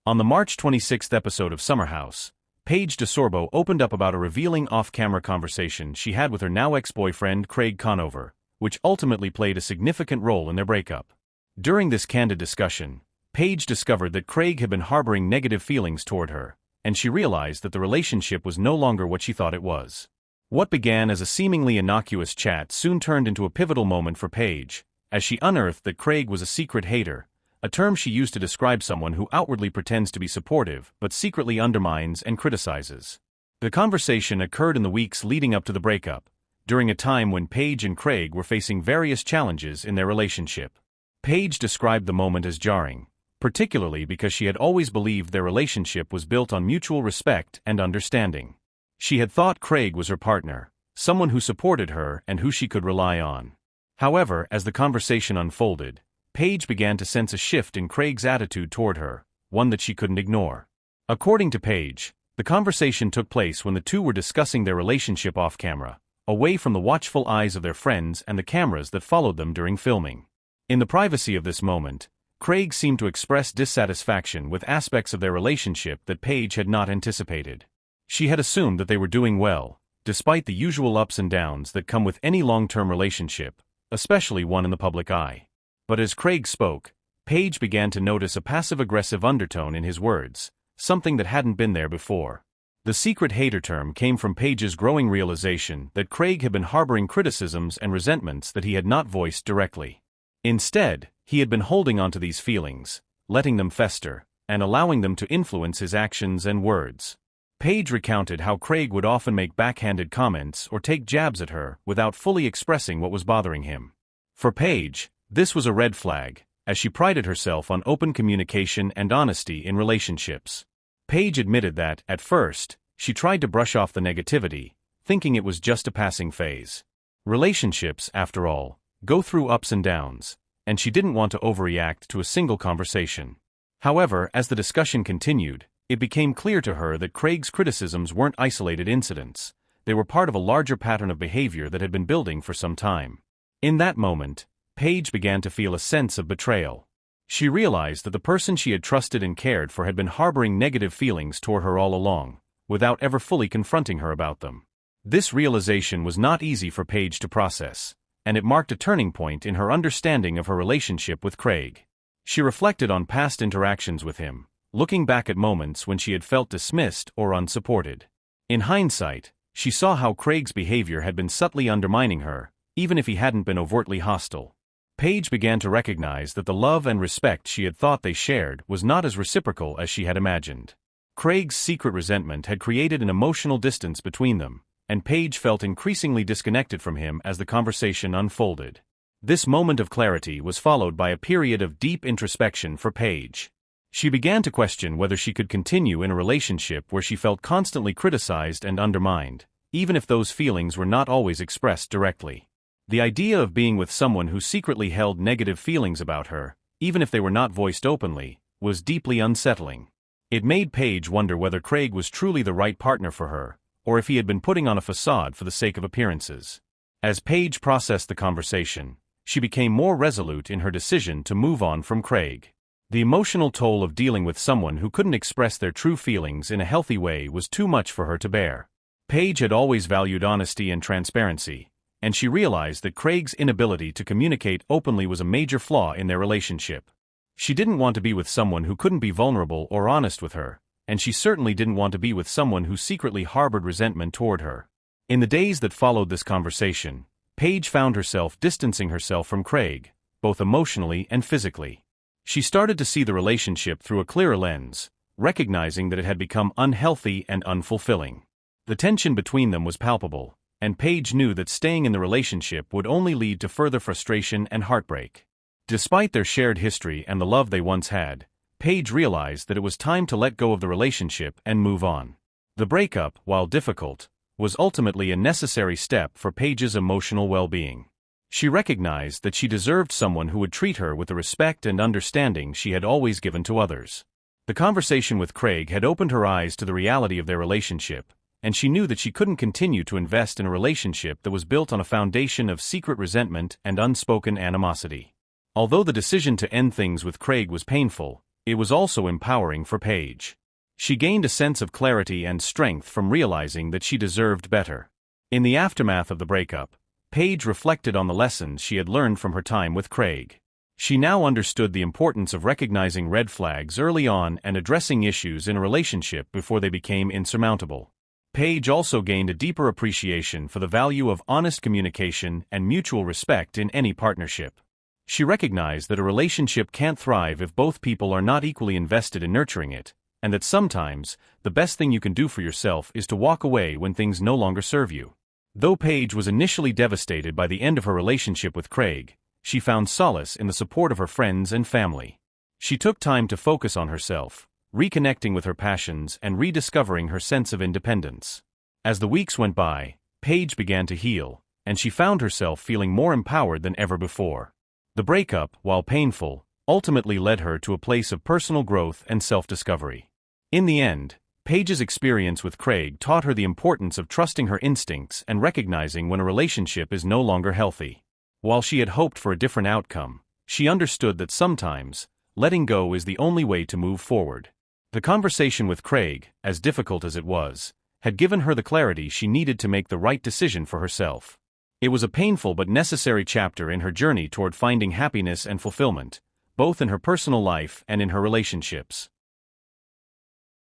On the March 26th episode of Summer House, Paige DeSorbo opened up about a revealing off-camera conversation she had with her now ex-boyfriend Craig Conover, which ultimately played a significant role in their breakup. During this candid discussion, Paige discovered that Craig had been harboring negative feelings toward her, and she realized that the relationship was no longer what she thought it was. What began as a seemingly innocuous chat soon turned into a pivotal moment for Paige, as she unearthed that Craig was a secret hater, a term she used to describe someone who outwardly pretends to be supportive but secretly undermines and criticizes. The conversation occurred in the weeks leading up to the breakup, during a time when Paige and Craig were facing various challenges in their relationship. Paige described the moment as jarring, particularly because she had always believed their relationship was built on mutual respect and understanding. She had thought Craig was her partner, someone who supported her and who she could rely on. However, as the conversation unfolded, Paige began to sense a shift in Craig's attitude toward her, one that she couldn't ignore. According to Paige, the conversation took place when the two were discussing their relationship off-camera, away from the watchful eyes of their friends and the cameras that followed them during filming. In the privacy of this moment, Craig seemed to express dissatisfaction with aspects of their relationship that Paige had not anticipated. She had assumed that they were doing well, despite the usual ups and downs that come with any long-term relationship, especially one in the public eye. But as Craig spoke, Paige began to notice a passive-aggressive undertone in his words, something that hadn't been there before. The secret hater term came from Paige's growing realization that Craig had been harboring criticisms and resentments that he had not voiced directly. Instead, he had been holding onto these feelings, letting them fester, and allowing them to influence his actions and words. Paige recounted how Craig would often make backhanded comments or take jabs at her without fully expressing what was bothering him. For Paige, this was a red flag, as she prided herself on open communication and honesty in relationships. Paige admitted that, at first, she tried to brush off the negativity, thinking it was just a passing phase. Relationships, after all, go through ups and downs, and she didn't want to overreact to a single conversation. However, as the discussion continued, it became clear to her that Craig's criticisms weren't isolated incidents. They were part of a larger pattern of behavior that had been building for some time. In that moment, Paige began to feel a sense of betrayal. She realized that the person she had trusted and cared for had been harboring negative feelings toward her all along, without ever fully confronting her about them. This realization was not easy for Paige to process, and it marked a turning point in her understanding of her relationship with Craig. She reflected on past interactions with him, looking back at moments when she had felt dismissed or unsupported. In hindsight, she saw how Craig's behavior had been subtly undermining her, even if he hadn't been overtly hostile. Paige began to recognize that the love and respect she had thought they shared was not as reciprocal as she had imagined. Craig's secret resentment had created an emotional distance between them, and Paige felt increasingly disconnected from him as the conversation unfolded. This moment of clarity was followed by a period of deep introspection for Paige. She began to question whether she could continue in a relationship where she felt constantly criticized and undermined, even if those feelings were not always expressed directly. The idea of being with someone who secretly held negative feelings about her, even if they were not voiced openly, was deeply unsettling. It made Paige wonder whether Craig was truly the right partner for her, or if he had been putting on a facade for the sake of appearances. As Paige processed the conversation, she became more resolute in her decision to move on from Craig. The emotional toll of dealing with someone who couldn't express their true feelings in a healthy way was too much for her to bear. Paige had always valued honesty and transparency, and she realized that Craig's inability to communicate openly was a major flaw in their relationship. She didn't want to be with someone who couldn't be vulnerable or honest with her, and she certainly didn't want to be with someone who secretly harbored resentment toward her. In the days that followed this conversation, Paige found herself distancing herself from Craig, both emotionally and physically. She started to see the relationship through a clearer lens, recognizing that it had become unhealthy and unfulfilling. The tension between them was palpable, and Paige knew that staying in the relationship would only lead to further frustration and heartbreak. Despite their shared history and the love they once had, Paige realized that it was time to let go of the relationship and move on. The breakup, while difficult, was ultimately a necessary step for Paige's emotional well-being. She recognized that she deserved someone who would treat her with the respect and understanding she had always given to others. The conversation with Craig had opened her eyes to the reality of their relationship, and she knew that she couldn't continue to invest in a relationship that was built on a foundation of secret resentment and unspoken animosity. Although the decision to end things with Craig was painful, It was also empowering for Paige. She gained a sense of clarity and strength from realizing that she deserved better. In the aftermath of the breakup, Paige reflected on the lessons she had learned from her time with Craig. She now understood the importance of recognizing red flags early on and addressing issues in a relationship before they became insurmountable. Paige also gained a deeper appreciation for the value of honest communication and mutual respect in any partnership. She recognized that a relationship can't thrive if both people are not equally invested in nurturing it, and that sometimes, the best thing you can do for yourself is to walk away when things no longer serve you. Though Paige was initially devastated by the end of her relationship with Craig, she found solace in the support of her friends and family. She took time to focus on herself, reconnecting with her passions and rediscovering her sense of independence. As the weeks went by, Paige began to heal, and she found herself feeling more empowered than ever before. The breakup, while painful, ultimately led her to a place of personal growth and self-discovery. In the end, Paige's experience with Craig taught her the importance of trusting her instincts and recognizing when a relationship is no longer healthy. While she had hoped for a different outcome, she understood that sometimes, letting go is the only way to move forward. The conversation with Craig, as difficult as it was, had given her the clarity she needed to make the right decision for herself. It was a painful but necessary chapter in her journey toward finding happiness and fulfillment, both in her personal life and in her relationships.